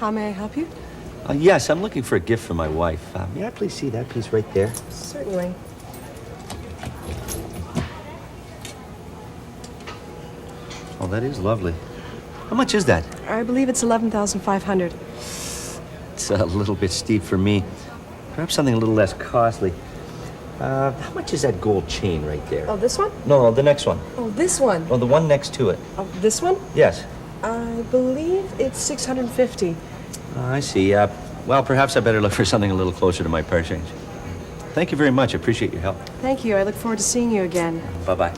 How may I help you? Yes, I'm looking for a gift for my wife. May I please see that piece right there? Certainly. Oh, that is lovely. How much is that? I believe it's $11,500. It's a little bit steep for me. Perhaps something a little less costly. How much is that gold chain right there? Oh, this one? No, the next one. Oh, this one? Oh, the one next to it. Oh, this one? Yes. I believe it's $650. I see. Well, perhaps I better look for something a little closer to my purse change. Thank you very much. I appreciate your help. Thank you. I look forward to seeing you again. Bye-bye.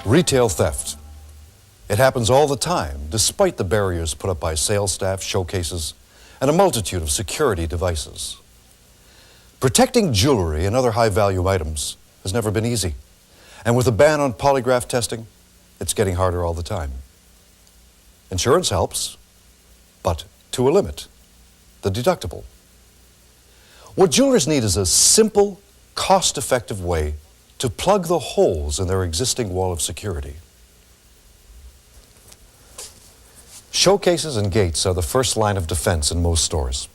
Retail theft. It happens all the time, despite the barriers put up by sales staff, showcases, and a multitude of security devices. Protecting jewelry and other high-value items has never been easy. And with a ban on polygraph testing, it's getting harder all the time. Insurance helps, but to a limit, the deductible. What jewelers need is a simple, cost-effective way to plug the holes in their existing wall of security. Showcases and gates are the first line of defense in most stores.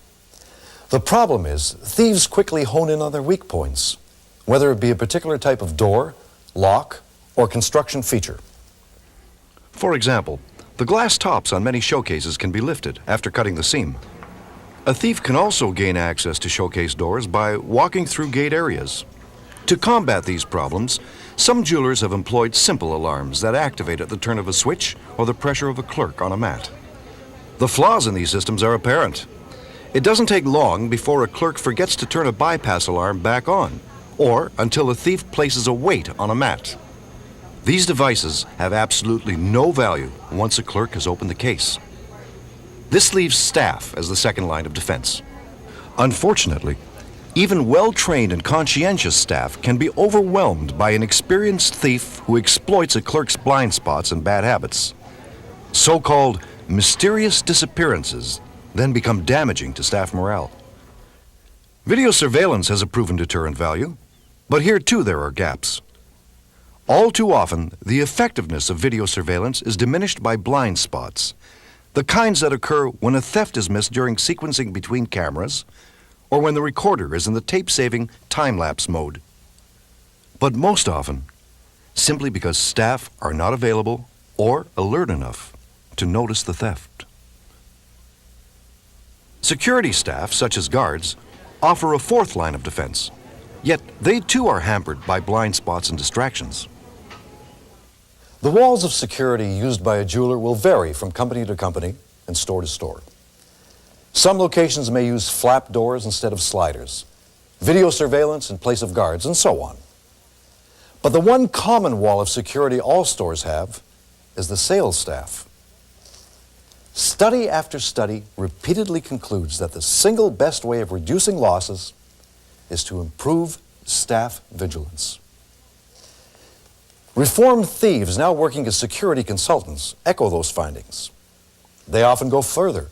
The problem is, thieves quickly hone in on their weak points, whether it be a particular type of door, lock, or construction feature. For example, the glass tops on many showcases can be lifted after cutting the seam. A thief can also gain access to showcase doors by walking through gate areas. To combat these problems, some jewelers have employed simple alarms that activate at the turn of a switch or the pressure of a clerk on a mat. The flaws in these systems are apparent. It doesn't take long before a clerk forgets to turn a bypass alarm back on, or until a thief places a weight on a mat. These devices have absolutely no value once a clerk has opened the case. This leaves staff as the second line of defense. Unfortunately, even well-trained and conscientious staff can be overwhelmed by an experienced thief who exploits a clerk's blind spots and bad habits. So-called mysterious disappearances then become damaging to staff morale. Video surveillance has a proven deterrent value, but here too there are gaps. All too often, the effectiveness of video surveillance is diminished by blind spots, the kinds that occur when a theft is missed during sequencing between cameras, or when the recorder is in the tape-saving time-lapse mode. But most often, simply because staff are not available or alert enough to notice the theft. Security staff, such as guards, offer a fourth line of defense, yet they too are hampered by blind spots and distractions. The walls of security used by a jeweler will vary from company to company and store to store. Some locations may use flap doors instead of sliders, video surveillance in place of guards, and so on. But the one common wall of security all stores have is the sales staff. Study after study repeatedly concludes that the single best way of reducing losses is to improve staff vigilance. Reformed thieves now working as security consultants echo those findings. They often go further,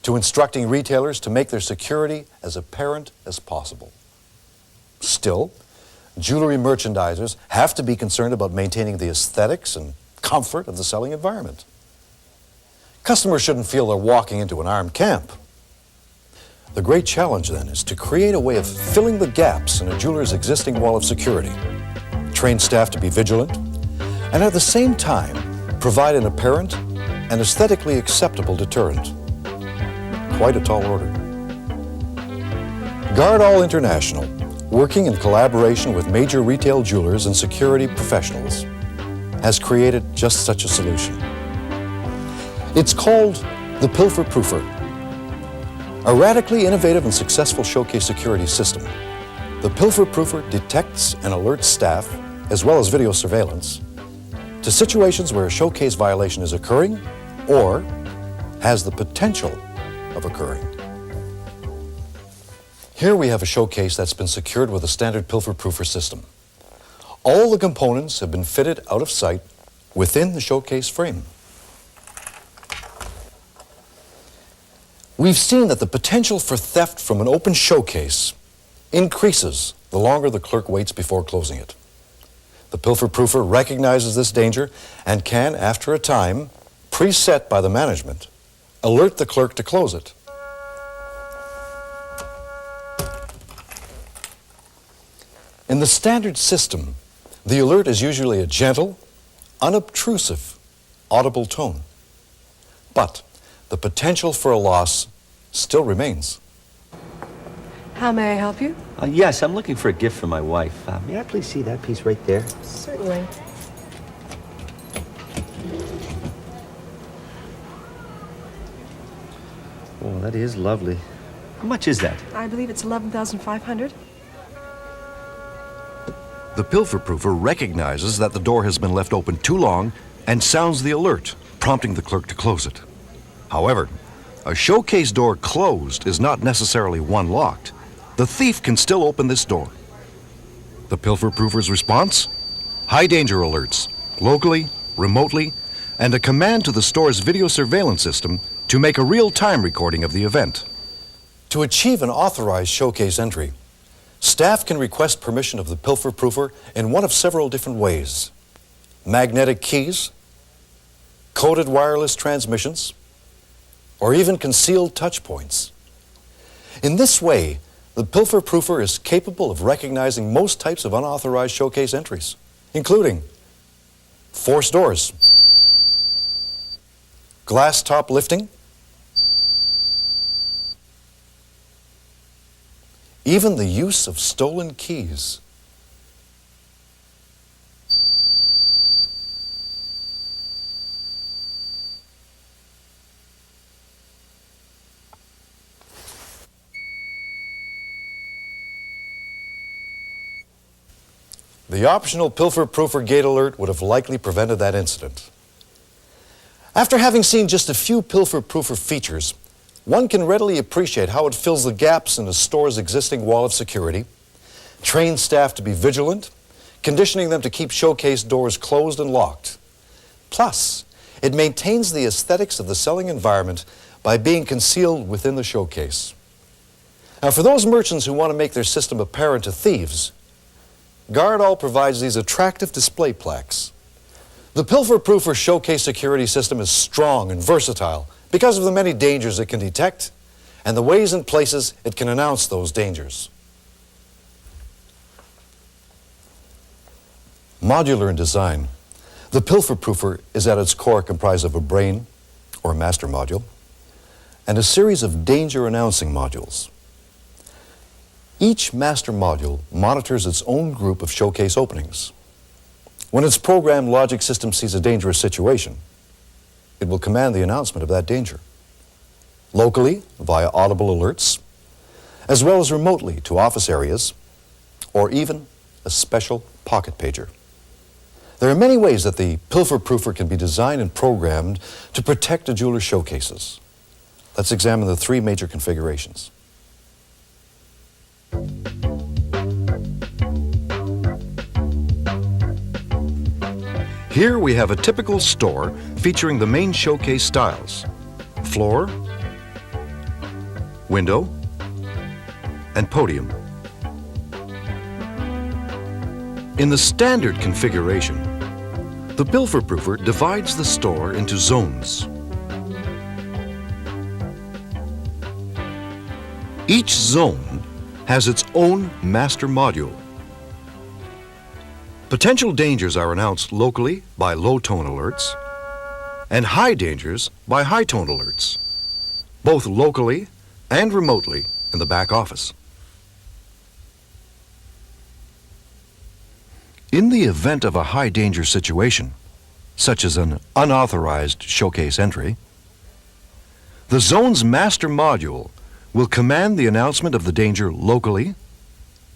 to instructing retailers to make their security as apparent as possible. Still, jewelry merchandisers have to be concerned about maintaining the aesthetics and comfort of the selling environment. Customers shouldn't feel they're walking into an armed camp. The great challenge then is to create a way of filling the gaps in a jeweler's existing wall of security, train staff to be vigilant, and at the same time provide an apparent and aesthetically acceptable deterrent. Quite a tall order. Guard All International, working in collaboration with major retail jewelers and security professionals, has created just such a solution. It's called the Pilfer Proofer. A radically innovative and successful showcase security system, the Pilfer Proofer detects and alerts staff, as well as video surveillance, to situations where a showcase violation is occurring or has the potential of occurring. Here we have a showcase that's been secured with a standard Pilfer Proofer system. All the components have been fitted out of sight within the showcase frame. We've seen that the potential for theft from an open showcase increases the longer the clerk waits before closing it. The Pilfer Proofer recognizes this danger and can, after a time, preset by the management, alert the clerk to close it. In the standard system, the alert is usually a gentle, unobtrusive, audible tone. But the potential for a loss still remains. How may I help you? Yes, I'm looking for a gift for my wife. May I please see that piece right there? Certainly. Oh, that is lovely. How much is that? I believe it's 11,500. The Pilfer Proofer recognizes that the door has been left open too long and sounds the alert, prompting the clerk to close it. However, a showcase door closed is not necessarily one locked. The thief can still open this door. The Pilfer Proofer's response? High danger alerts, locally, remotely, and a command to the store's video surveillance system to make a real-time recording of the event. To achieve an authorized showcase entry, staff can request permission of the Pilfer Proofer in one of several different ways: magnetic keys, coded wireless transmissions, or even concealed touch points. In this way, the Pilfer Proofer is capable of recognizing most types of unauthorized showcase entries, including forced doors, glass top lifting, even the use of stolen keys. The optional Pilfer Proofer gate alert would have likely prevented that incident. After having seen just a few Pilfer Proofer features, one can readily appreciate how it fills the gaps in a store's existing wall of security, trains staff to be vigilant, conditioning them to keep showcase doors closed and locked. Plus, it maintains the aesthetics of the selling environment by being concealed within the showcase. Now, for those merchants who want to make their system apparent to thieves, Guardall provides these attractive display plaques. The Pilfer Proofer showcase security system is strong and versatile because of the many dangers it can detect and the ways and places it can announce those dangers. Modular in design, the Pilfer Proofer is at its core comprised of a brain, or master module, and a series of danger announcing modules. Each master module monitors its own group of showcase openings. When its programmed logic system sees a dangerous situation, it will command the announcement of that danger, locally via audible alerts, as well as remotely to office areas, or even a special pocket pager. There are many ways that the Pilfer Proofer can be designed and programmed to protect a jeweler's showcases. Let's examine the three major configurations. Here we have a typical store featuring the main showcase styles: floor, window, and podium. In the standard configuration, the Pilfer Proofer divides the store into zones. Each zone has its own master module. Potential dangers are announced locally by low-tone alerts and high dangers by high-tone alerts, both locally and remotely in the back office. In the event of a high-danger situation, such as an unauthorized showcase entry, the zone's master module will command the announcement of the danger locally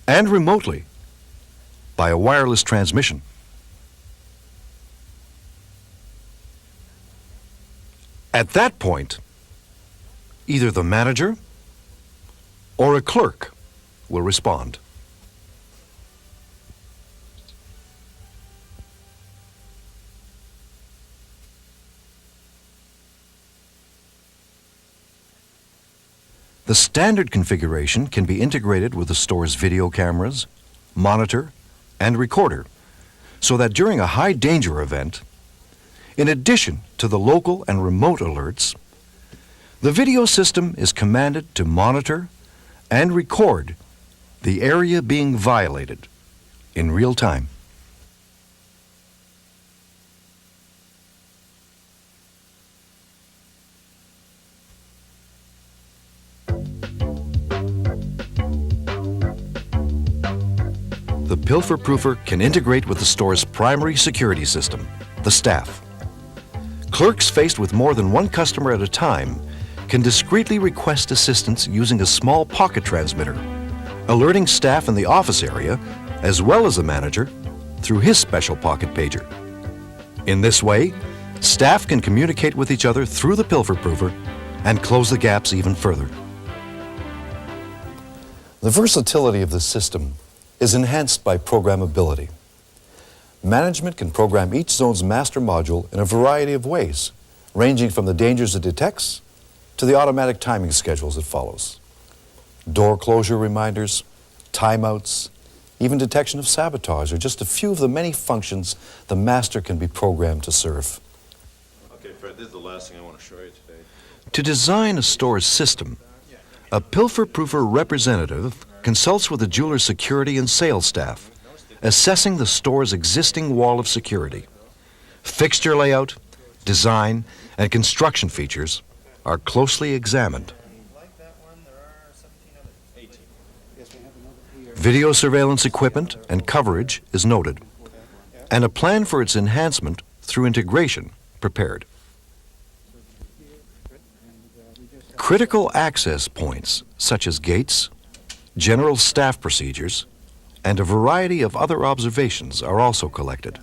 and remotely by a wireless transmission. At that point, either the manager or a clerk will respond. The standard configuration can be integrated with the store's video cameras, monitor, and recorder, so that during a high danger event, in addition to the local and remote alerts, the video system is commanded to monitor and record the area being violated in real time. The Pilfer Proofer can integrate with the store's primary security system, the staff. Clerks faced with more than one customer at a time can discreetly request assistance using a small pocket transmitter, alerting staff in the office area, as well as the manager, through his special pocket pager. In this way, staff can communicate with each other through the Pilfer Proofer and close the gaps even further. The versatility of the system is enhanced by programmability. Management can program each zone's master module in a variety of ways, ranging from the dangers it detects to the automatic timing schedules it follows. Door closure reminders, timeouts, even detection of sabotage are just a few of the many functions the master can be programmed to serve. Okay, Fred, this is the last thing I want to show you today. To design a store's system, a Pilfer Proofer representative consults with the jeweler's security and sales staff, assessing the store's existing wall of security. Fixture layout, design, and construction features are closely examined. Video surveillance equipment and coverage is noted, and a plan for its enhancement through integration prepared. Critical access points, such as gates, general staff procedures, and a variety of other observations are also collected.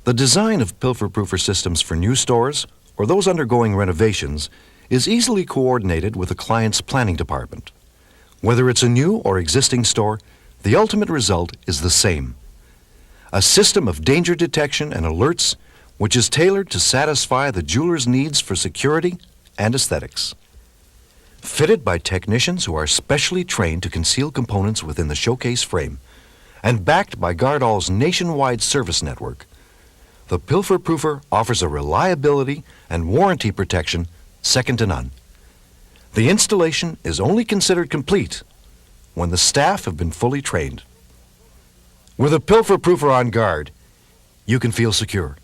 The design of Pilfer Proofer systems for new stores or those undergoing renovations is easily coordinated with the client's planning department. Whether it's a new or existing store, the ultimate result is the same. A system of danger detection and alerts which is tailored to satisfy the jeweler's needs for security and aesthetics. Fitted by technicians who are specially trained to conceal components within the showcase frame, and backed by Gardall's nationwide service network, the Pilfer Proofer offers a reliability and warranty protection second to none. The installation is only considered complete when the staff have been fully trained. With a Pilfer Proofer on guard, you can feel secure.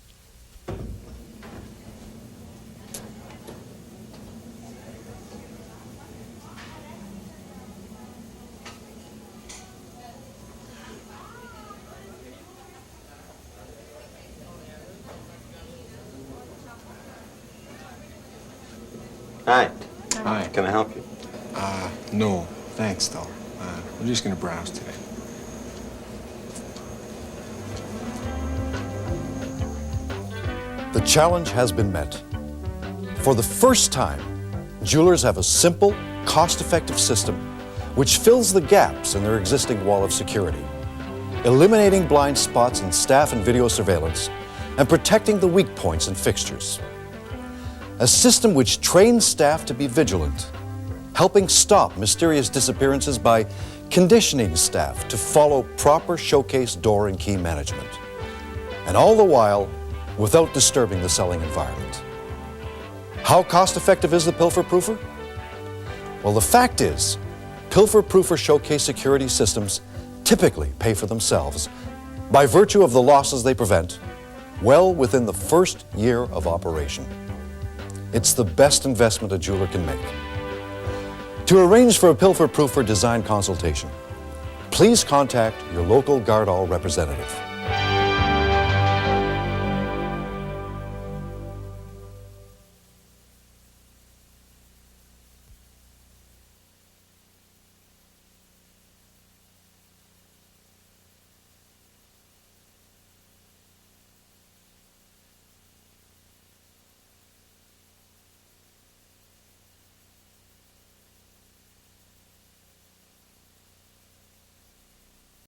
Hi. Hi. Can I help you? No, thanks, though. We're just gonna browse today. The challenge has been met. For the first time, jewelers have a simple, cost-effective system which fills the gaps in their existing wall of security, eliminating blind spots in staff and video surveillance and protecting the weak points in fixtures. A system which trains staff to be vigilant, helping stop mysterious disappearances by conditioning staff to follow proper showcase door and key management, and all the while without disturbing the selling environment. How cost-effective is the Pilfer Proofer? Well, the fact is, Pilfer Proofer showcase security systems typically pay for themselves by virtue of the losses they prevent well within the first year of operation. It's the best investment a jeweler can make. To arrange for a Pilfer Proofer design consultation, please contact your local Gardall representative.